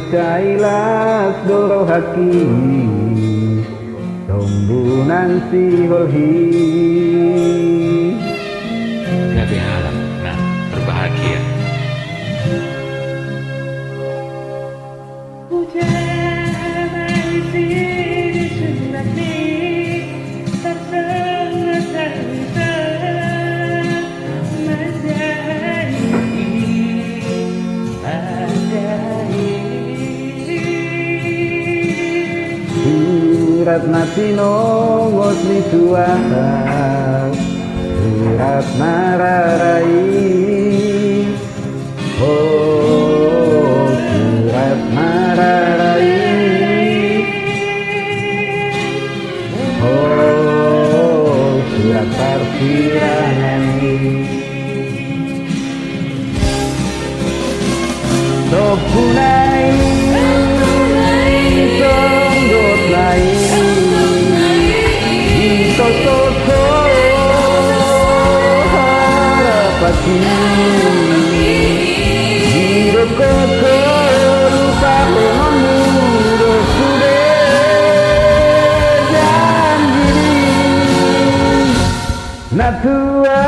percailah doro haki tombunan si holhi. Gabi harap nak berbahagia. Surat mati nongos di suara, surat mararai. Oh, surat mararai. Oh, surat persirangan. Topunai songgot lain Toto harapati hidup koko lupa mengamuru sudah janji natural.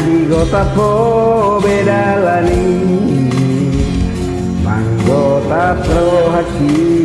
Di kota po bedalani manggota pro hati.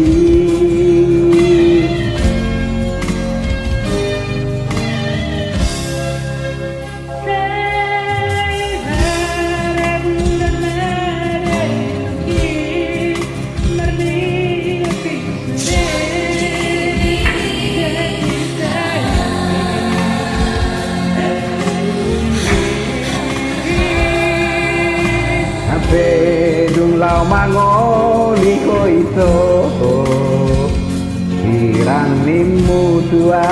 Pedung lau mango di koito hirang nimu tua.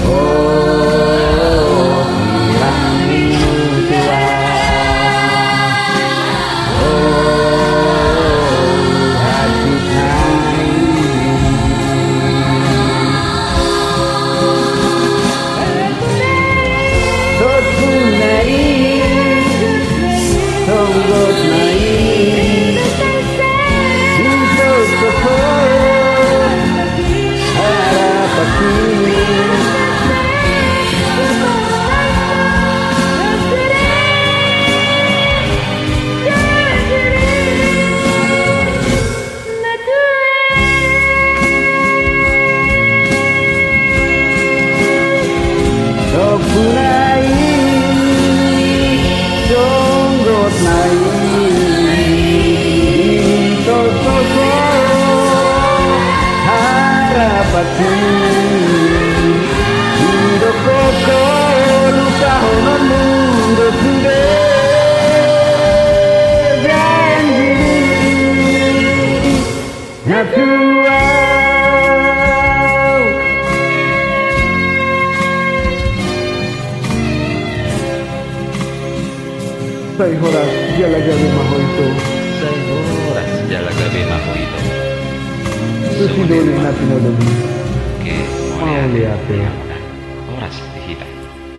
Oh, hirang nimu tua. Oh, hati nai topunai songgot naik untuk sepuluh harapati. Topunai songgot naik Toto harapati hidup koko luka honon mundo sudah janji natural. Saya horas jala-jala maho itu. Saya horas jala-gabi maho itu. Susidori na pinodong. Oke, Mau lihat ya. Horas dihita.